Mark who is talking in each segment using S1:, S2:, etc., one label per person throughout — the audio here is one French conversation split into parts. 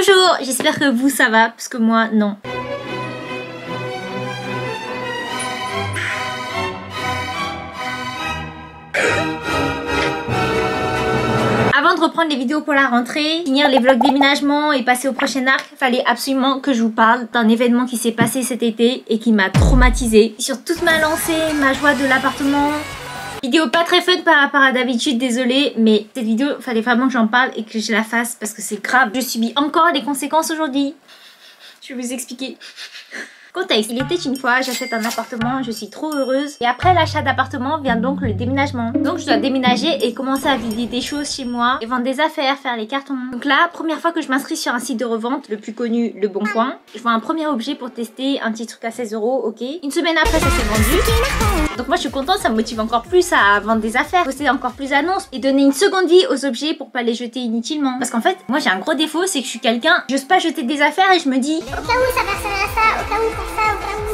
S1: Bonjour, j'espère que vous ça va, parce que moi non. Avant de reprendre les vidéos pour la rentrée, finir les vlogs déménagement et passer au prochain arc, fallait absolument que je vous parle d'un événement qui s'est passé cet été et qui m'a traumatisée. Sur toute ma lancée, ma joie de l'appartement. Vidéo pas très fun par rapport à d'habitude, désolée, mais cette vidéo, fallait vraiment que j'en parle et que je la fasse parce que c'est grave. Je subis encore les conséquences aujourd'hui. Je vais vous expliquer. Contexte, il était une fois, j'achète un appartement, je suis trop heureuse. Et après l'achat d'appartement vient donc le déménagement. Donc je dois déménager et commencer à vider des choses chez moi et vendre des affaires, faire les cartons. Donc là, première fois que je m'inscris sur un site de revente, le plus connu, Le Bon Coin. Je vois un premier objet pour tester, un petit truc à 16 €, ok. Une semaine après, ça s'est vendu. Donc moi je suis contente, ça me motive encore plus à vendre des affaires, poster encore plus d'annonces et donner une seconde vie aux objets pour pas les jeter inutilement. Parce qu'en fait, moi j'ai un gros défaut, c'est que je suis quelqu'un, j'ose pas jeter des affaires et je me dis au cas où ça va servir à ça, au cas où pour ça, au cas où.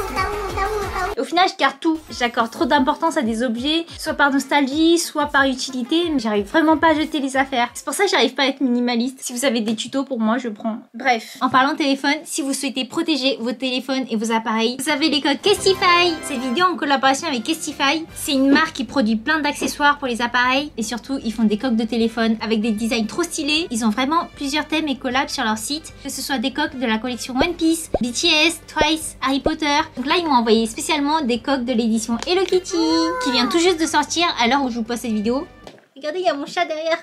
S1: Au final, je garde tout. J'accorde trop d'importance à des objets, soit par nostalgie, soit par utilité. Mais j'arrive vraiment pas à jeter les affaires. C'est pour ça que j'arrive pas à être minimaliste. Si vous avez des tutos pour moi, je prends. Bref, en parlant téléphone, si vous souhaitez protéger vos téléphones et vos appareils, vous avez les codes Kestify. Cette vidéo en collaboration avec Kestify, c'est une marque qui produit plein d'accessoires pour les appareils et surtout, ils font des coques de téléphone avec des designs trop stylés. Ils ont vraiment plusieurs thèmes et collabs sur leur site, que ce soit des coques de la collection One Piece, BTS, Twice, Harry Potter. Donc là, ils m'ont envoyé spécialement des coques de l'édition Hello Kitty qui vient tout juste de sortir à l'heure où je vous poste cette vidéo. Regardez, il y a mon chat derrière.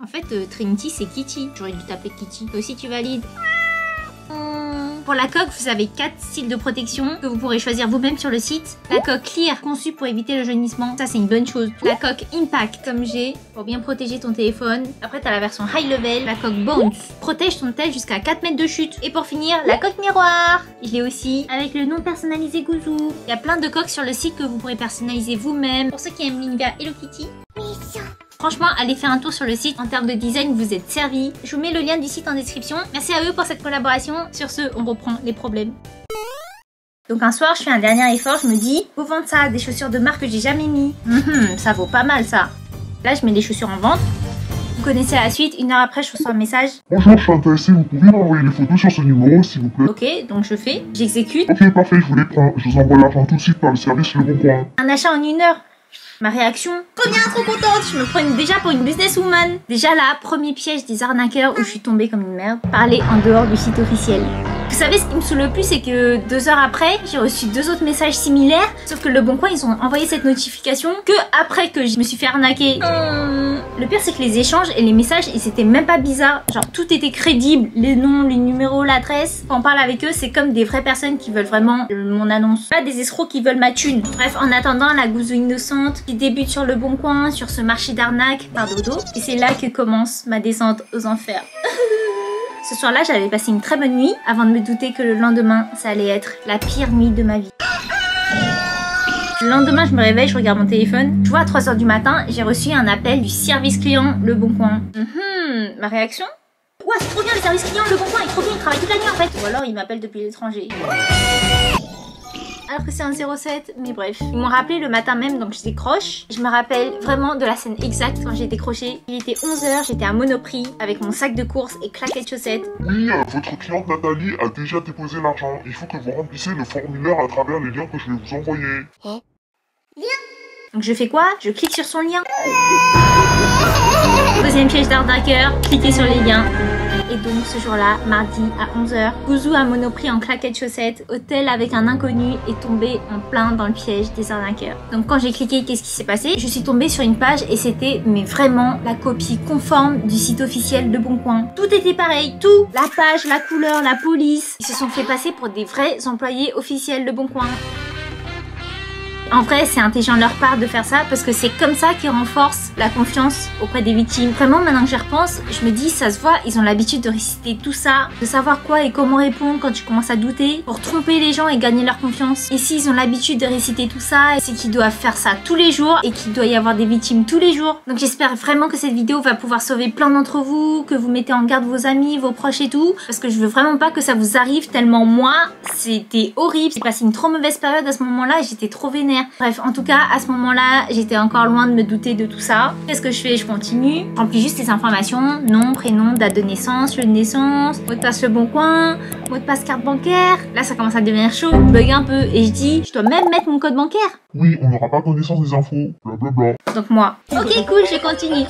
S1: En fait, Trinity, c'est Kitty. J'aurais dû t'appeler Kitty. Toi aussi, tu valides. Pour la coque, vous avez 4 styles de protection que vous pourrez choisir vous-même sur le site. La coque Clear, conçue pour éviter le jaunissement. Ça, c'est une bonne chose. La coque Impact, comme j'ai, pour bien protéger ton téléphone. Après, t'as la version High Level. La coque Bones, protège ton tel jusqu'à 4 mètres de chute. Et pour finir, la coque Miroir. Je l'ai aussi avec le nom personnalisé Gouzou. Il y a plein de coques sur le site que vous pourrez personnaliser vous-même. Pour ceux qui aiment l'univers Hello Kitty. Franchement, allez faire un tour sur le site. En termes de design, vous êtes servis. Je vous mets le lien du site en description. Merci à eux pour cette collaboration. Sur ce, on reprend les problèmes. Donc un soir, je fais un dernier effort. Je me dis, faut vendre ça, des chaussures de marque que j'ai jamais mis. Ça vaut pas mal ça. Là, je mets les chaussures en vente. Vous connaissez la suite. 1 heure après, je reçois un message.
S2: Bonjour, je suis intéressée. Vous pouvez m'envoyer les photos sur ce numéro, s'il vous plaît.
S1: Ok, donc je fais. J'exécute.
S2: Ok, parfait, je vous les prends. Je vous envoie l'argent tout de suite par le service Le Bon Coin.
S1: Un achat en 1 heure. Ma réaction, trop bien, trop contente. Je me prends déjà pour une businesswoman. Déjà là, premier piège des arnaqueurs où je suis tombée comme une merde. Parler en dehors du site officiel. Vous savez, ce qui me saoule le plus, c'est que 2 heures après, j'ai reçu 2 autres messages similaires. Sauf que Le Bon Coin, ils ont envoyé cette notification que après que je me suis fait arnaquer. Le pire, c'est que les échanges et les messages, ils étaient même pas bizarres. Genre, tout était crédible. Les noms, les numéros, l'adresse. Quand on parle avec eux, c'est comme des vraies personnes qui veulent vraiment mon annonce. Pas des escrocs qui veulent ma thune. Bref, en attendant, la gouzou innocente qui débute sur Le Bon Coin, sur ce marché d'arnaque par dodo. Et c'est là que commence ma descente aux enfers. Ce soir-là, j'avais passé une très bonne nuit avant de me douter que le lendemain, ça allait être la pire nuit de ma vie. Le lendemain, je me réveille, je regarde mon téléphone. Je vois à 3 h du matin, j'ai reçu un appel du service client Le Bon Coin. Ma réaction? Ouais, c'est trop bien le service client Le Bon Coin, il est trop bien, il travaille toute la nuit en fait. Ou alors il m'appelle depuis l'étranger. Alors que c'est un 07, mais bref. Ils m'ont rappelé le matin même, donc je décroche. Je me rappelle vraiment de la scène exacte quand j'ai décroché. Il était 11 h, j'étais à Monoprix avec mon sac de courses et claquettes chaussettes.
S2: Oui, votre cliente Nathalie a déjà déposé l'argent. Il faut que vous remplissiez le formulaire à travers les liens que je vais vous envoyer.
S1: Donc je fais quoi? Je clique sur son lien. Deuxième piège d'arnaqueur, cliquez sur les liens. Et donc ce jour-là, mardi à 11 h, Gouzou à Monoprix en claquettes chaussettes, hôtel avec un inconnu est tombé en plein dans le piège des arnaqueurs. Donc quand j'ai cliqué, qu'est-ce qui s'est passé? Je suis tombée sur une page et c'était mais vraiment la copie conforme du site officiel Le Bon Coin. Tout était pareil, tout! La page, la couleur, la police. Ils se sont fait passer pour des vrais employés officiels Le Bon Coin. En vrai, c'est intelligent de leur part de faire ça parce que c'est comme ça qu'ils renforcent la confiance auprès des victimes. Vraiment, maintenant que j'y repense, je me dis, ça se voit, ils ont l'habitude de réciter tout ça, de savoir quoi et comment répondre quand tu commences à douter pour tromper les gens et gagner leur confiance. Et s'ils ont l'habitude de réciter tout ça, c'est qu'ils doivent faire ça tous les jours et qu'il doit y avoir des victimes tous les jours. Donc j'espère vraiment que cette vidéo va pouvoir sauver plein d'entre vous, que vous mettez en garde vos amis, vos proches et tout, parce que je veux vraiment pas que ça vous arrive tellement moi, c'était horrible. J'ai passé une trop mauvaise période à ce moment-là et j'étais trop vénère. infirmière. Bref, en tout cas, à ce moment-là, j'étais encore loin de me douter de tout ça. Qu'est-ce que je fais? Je continue. Je remplis juste les informations. Nom, prénom, date de naissance, lieu de naissance, mot de passe Le Bon Coin, mot de passe carte bancaire. Là, ça commence à devenir chaud. Je bug un peu et je dis, je dois même mettre mon code bancaire.
S2: Oui, on n'aura pas connaissance des infos. Blablabla.
S1: Donc moi, ok cool, je continue.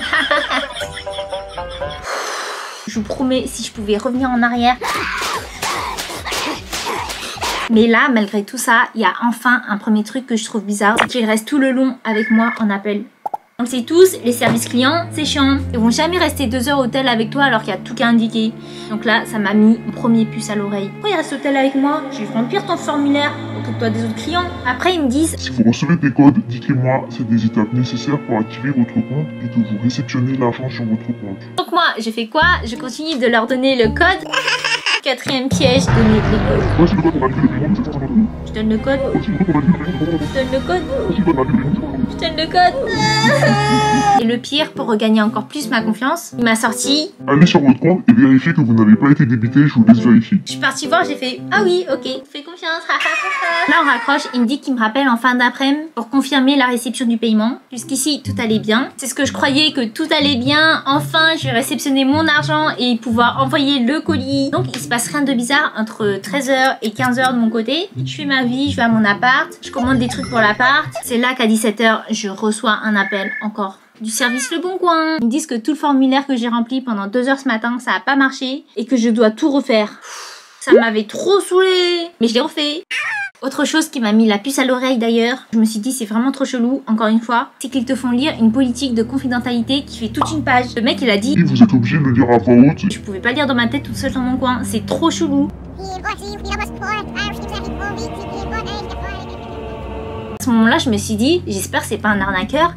S1: Je vous promets, si je pouvais revenir en arrière. Mais là, malgré tout ça, il y a enfin un premier truc que je trouve bizarre. C'est qu'il reste tout le long avec moi en appel. On le sait tous, les services clients, c'est chiant. Ils vont jamais rester 2 heures au tel avec toi alors qu'il y a tout qui est indiqué. Donc là, ça m'a mis mon premier puce à l'oreille. Pourquoi il reste au tel avec moi? Je vais remplir ton formulaire. Occupe-toi des autres clients. Après, ils me disent...
S2: Si vous recevez des codes, dites-les-moi. C'est des étapes nécessaires pour activer votre compte et que vous réceptionnez l'argent sur votre compte.
S1: Donc moi, je fais quoi? Je continue de leur donner le code. 4e piège, donner les codes.
S2: Voici le code pour valider le paiement de 750 €.
S1: Je donne le code.
S2: Voici le code pour valider le paiement de 750 €.
S1: Je donne le code.
S2: Voici le code pour valider le paiement de 750 €.
S1: Je donne le code. Et le pire, pour regagner encore plus ma confiance, il m'a sorti...
S2: Allez sur votre compte et vérifiez que vous n'avez pas été débité, je vous laisse vérifier.
S1: Je suis partie voir, j'ai fait ah oui, ok, fais confiance. Là on raccroche, il me dit qu'il me rappelle en fin d'après-midi pour confirmer la réception du paiement. Jusqu'ici tout allait bien. C'est ce que je croyais, que tout allait bien. Enfin je vais réceptionner mon argent et pouvoir envoyer le colis. Donc il se passe rien de bizarre entre 13h et 15h de mon côté. Je fais ma vie, je vais à mon appart, je commande des trucs pour l'appart. C'est là qu'à 17h je reçois un appel encore du service Le Bon Coin. Ils me disent que tout le formulaire que j'ai rempli pendant 2 heures ce matin, ça a pas marché et que je dois tout refaire. Ça m'avait trop saoulé, mais je l'ai refait. Autre chose qui m'a mis la puce à l'oreille d'ailleurs, je me suis dit c'est vraiment trop chelou, encore une fois, c'est qu'ils te font lire une politique de confidentialité qui fait toute une page. Le mec il a dit,
S2: Et vous êtes obligé de le lire à voix haute.
S1: je pouvais pas lire dans ma tête toute seule dans mon coin, c'est trop chelou. À ce moment-là, je me suis dit, j'espère que c'est pas un arnaqueur.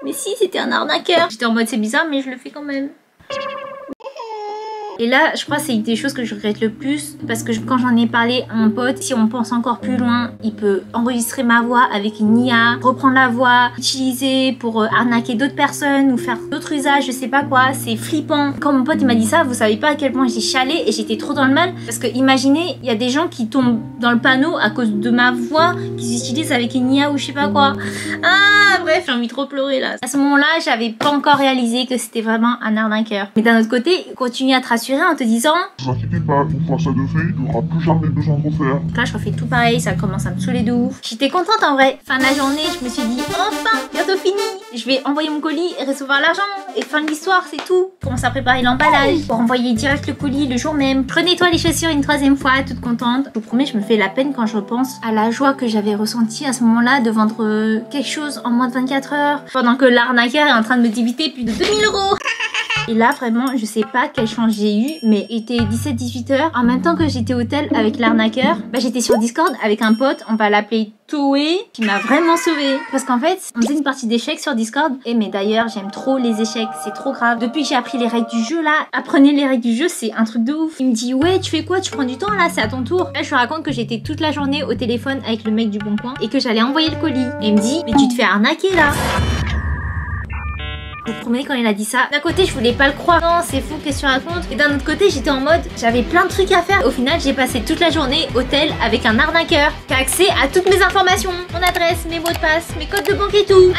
S1: Mais si, c'était un arnaqueur. J'étais en mode c'est bizarre, mais je le fais quand même. Et là, je crois que c'est une des choses que je regrette le plus parce que quand j'en ai parlé à mon pote, si on pense encore plus loin, il peut enregistrer ma voix avec une IA, reprendre la voix, utiliser pour arnaquer d'autres personnes ou faire d'autres usages, je sais pas quoi, c'est flippant. Quand mon pote il m'a dit ça, vous savez pas à quel point j'ai chialé et j'étais trop dans le mal parce que imaginez, il y a des gens qui tombent dans le panneau à cause de ma voix qu'ils utilisent avec une IA ou je sais pas quoi. Ah bref, j'ai envie de trop pleurer là. À ce moment-là, j'avais pas encore réalisé que c'était vraiment un arnaqueur. Mais d'un autre côté, continue à te rassurer en te disant
S2: Ne vous inquiétez pas, une fois ça de fait, il n'y aura plus jamais besoin de refaire.
S1: donc là je refais tout pareil, ça commence à me saouler de ouf. J'étais contente en vrai. Fin de la journée, je me suis dit enfin, bientôt fini. Je vais envoyer mon colis et recevoir l'argent. Et fin de l'histoire, c'est tout. Je commence à préparer l'emballage pour envoyer direct le colis le jour même. Je nettoie les chaussures une 3e fois, toute contente. Je vous promets, je me fais la peine quand je repense à la joie que j'avais ressentie à ce moment-là de vendre quelque chose en moins de 24 heures. Pendant que l'arnaqueur est en train de me débiter plus de 2000 €. Et là, vraiment, je sais pas quelle chance j'ai eu, mais il était 17-18 heures. En même temps que j'étais au tel avec l'arnaqueur, bah, j'étais sur Discord avec un pote, on va l'appeler Toé, qui m'a vraiment sauvée. Parce qu'en fait, on faisait une partie d'échecs sur Discord. Et mais d'ailleurs, j'aime trop les échecs, c'est trop grave. Depuis que j'ai appris les règles du jeu, là, apprenez les règles du jeu, c'est un truc de ouf. Il me dit, ouais, tu fais quoi? Tu prends du temps, là, c'est à ton tour. Là, je lui raconte que j'étais toute la journée au téléphone avec le mec du Bon Coin et que j'allais envoyer le colis. Et il me dit, mais tu te fais arnaquer, là. Je vous promets, quand il a dit ça, d'un côté je voulais pas le croire, non c'est fou qu'est-ce que tu racontes, et d'un autre côté j'étais en mode j'avais plein de trucs à faire. Au final j'ai passé toute la journée au tel avec un arnaqueur qui a accès à toutes mes informations, mon adresse, mes mots de passe, mes codes de banque et tout.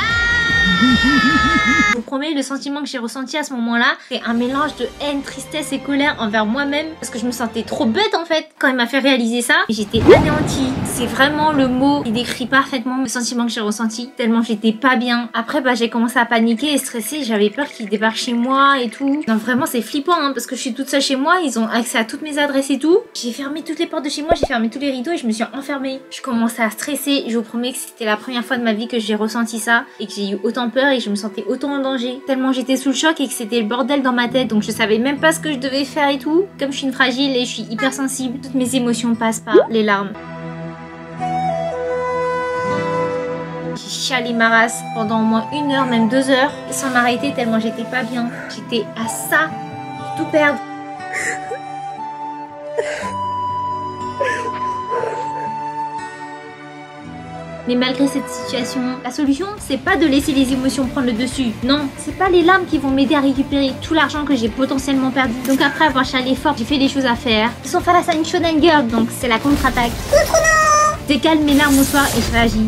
S1: Je vous promets, le sentiment que j'ai ressenti à ce moment-là, c'est un mélange de haine, tristesse et colère envers moi-même parce que je me sentais trop bête en fait quand il m'a fait réaliser ça. J'étais anéantie. C'est vraiment le mot qui décrit parfaitement le sentiment que j'ai ressenti, tellement j'étais pas bien. Après, bah j'ai commencé à paniquer et stresser. J'avais peur qu'il débarque chez moi et tout. Non, vraiment, c'est flippant hein, parce que je suis toute seule chez moi. Ils ont accès à toutes mes adresses et tout. J'ai fermé toutes les portes de chez moi, j'ai fermé tous les rideaux et je me suis enfermée. Je commençais à stresser. Je vous promets que c'était la première fois de ma vie que j'ai ressenti ça et que j'ai eu autant peur et que je me sentais autant en danger. Tellement j'étais sous le choc et que c'était le bordel dans ma tête. Donc je savais même pas ce que je devais faire et tout. Comme je suis une fragile et je suis hyper sensible, toutes mes émotions passent par les larmes. J'ai chialé ma race pendant au moins 1 heure, même 2 heures, sans m'arrêter tellement j'étais pas bien. J'étais à ça de tout perdre. Mais malgré cette situation, la solution, c'est pas de laisser les émotions prendre le dessus. Non, c'est pas les larmes qui vont m'aider à récupérer tout l'argent que j'ai potentiellement perdu. Donc après avoir chialé fort, j'ai fait des choses à faire. Ils sont face à une shonen girl, donc c'est la contre-attaque. Décale mes larmes au soir et je réagis.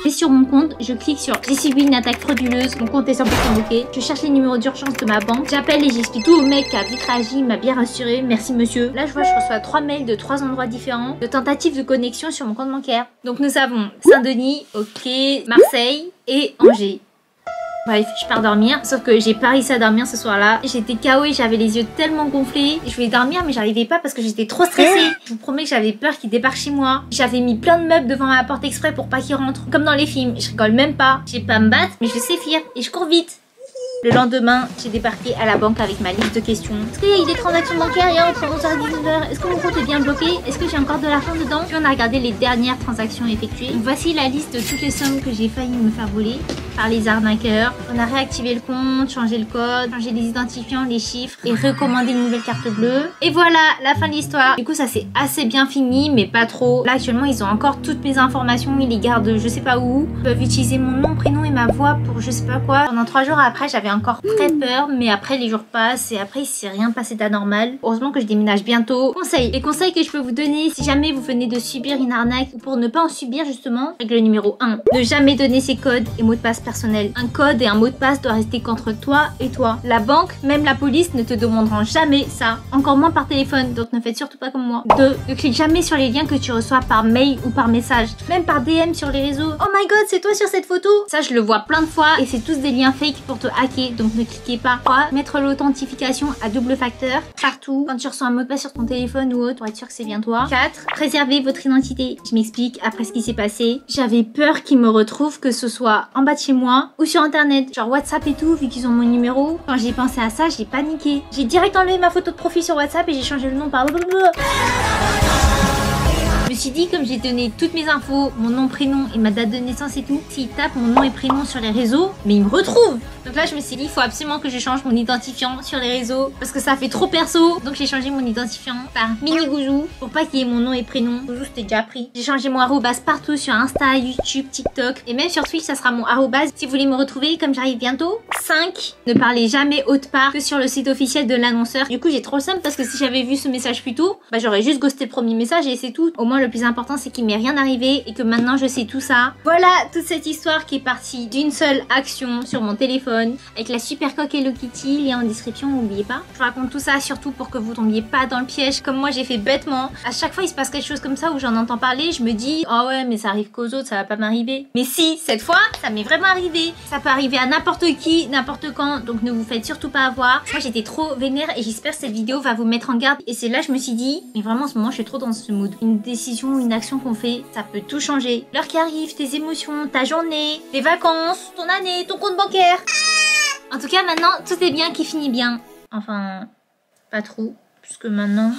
S1: Et sur mon compte, je clique sur j'ai subi une attaque frauduleuse, mon compte est 100% bloqué. Je cherche les numéros d'urgence de ma banque, j'appelle et j'explique tout au mec qui a vite réagi, il m'a bien rassuré, merci monsieur. Là je vois je reçois 3 mails de 3 endroits différents de tentatives de connexion sur mon compte bancaire. Donc nous avons Saint-Denis, ok, Marseille et Angers. Bref, je pars dormir, sauf que j'ai pas réussi à dormir ce soir-là. J'étais KO et j'avais les yeux tellement gonflés. Je voulais dormir mais j'arrivais pas parce que j'étais trop stressée. Je vous promets que j'avais peur qu'il débarque chez moi. J'avais mis plein de meubles devant ma porte exprès pour pas qu'il rentre. Comme dans les films, je rigole même pas. Je sais pas me battre mais je sais fuir et je cours vite. Le lendemain, j'ai débarqué à la banque avec ma liste de questions. Est-ce qu'il y a eu des transactions bancaires hier entre 11h et 19h? Est-ce que mon compte est bien bloqué? Est-ce que j'ai encore de l'argent dedans? Puis on a regardé les dernières transactions effectuées. Donc voici la liste de toutes les sommes que j'ai failli me faire voler par les arnaqueurs. On a réactivé le compte, changé le code, changé les identifiants, les chiffres et recommandé une nouvelle carte bleue. Et voilà, la fin de l'histoire. Du coup, ça s'est assez bien fini, mais pas trop. Là, actuellement, ils ont encore toutes mes informations. Ils les gardent je sais pas où. Ils peuvent utiliser mon nom, prénom et ma voix pour je sais pas quoi. Pendant 3 jours après, j'avais encore très peur, mais après les jours passent et après il s'est rien passé d'anormal. Heureusement que je déménage bientôt. Conseils. Les conseils que je peux vous donner si jamais vous venez de subir une arnaque ou pour ne pas en subir justement. Règle numéro 1. Ne jamais donner ses codes et mots de passe personnels. Un code et un mot de passe doit rester qu'entre toi et toi. La banque, même la police ne te demanderont jamais ça. Encore moins par téléphone, donc ne faites surtout pas comme moi. 2. Ne clique jamais sur les liens que tu reçois par mail ou par message. Même par DM sur les réseaux. Oh my god, c'est toi sur cette photo. Ça je le vois plein de fois et c'est tous des liens fake pour te hacker, donc ne cliquez pas. 3. Mettre l'authentification à double facteur partout. Quand tu reçois un mot de passe sur ton téléphone ou autre pour être sûr que c'est bien toi. 4. Préservez votre identité. Je m'explique après ce qui s'est passé. J'avais peur qu'ils me retrouvent, que ce soit en bas de chez moi ou sur internet, genre WhatsApp et tout, vu qu'ils ont mon numéro. Quand j'ai pensé à ça, j'ai paniqué. J'ai direct enlevé ma photo de profil sur WhatsApp et j'ai changé le nom par blablabla. Je me suis dit, comme j'ai donné toutes mes infos, mon nom, prénom et ma date de naissance et tout, s'ils tapent mon nom et prénom sur les réseaux, mais ils me retrouvent. Donc là, je me suis dit, il faut absolument que je change mon identifiant sur les réseaux parce que ça fait trop perso. Donc j'ai changé mon identifiant par Mini Goujou pour pas qu'il y ait mon nom et prénom. Goujou, c'était déjà pris. J'ai changé mon arrobase partout sur Insta, YouTube, TikTok et même sur Twitch, ça sera mon arrobase si vous voulez me retrouver comme j'arrive bientôt. 5. Ne parlez jamais autre part que sur le site officiel de l'annonceur. Du coup, j'ai trop le seum parce que si j'avais vu ce message plus tôt, bah j'aurais juste ghosté le premier message et c'est tout. Au moins, le plus important, c'est qu'il m'est rien arrivé et que maintenant je sais tout ça. Voilà toute cette histoire qui est partie d'une seule action sur mon téléphone avec la super coque Hello Kitty, lien en description, n'oubliez pas. Je vous raconte tout ça surtout pour que vous tombiez pas dans le piège comme moi j'ai fait bêtement. À chaque fois il se passe quelque chose comme ça où j'en entends parler, je me dis oh ouais mais ça arrive qu'aux autres, ça va pas m'arriver. Mais si, cette fois ça m'est vraiment arrivé. Ça peut arriver à n'importe qui, n'importe quand, donc ne vous faites surtout pas avoir. Moi j'étais trop vénère et j'espère que cette vidéo va vous mettre en garde. Et c'est là je me suis dit, mais vraiment en ce moment je suis trop dans ce mood. Une décision, une action qu'on fait, ça peut tout changer. L'heure qui arrive, tes émotions, ta journée, tes vacances, ton année, ton compte bancaire. En tout cas maintenant tout est bien qui finit bien. Enfin, pas trop, puisque maintenant...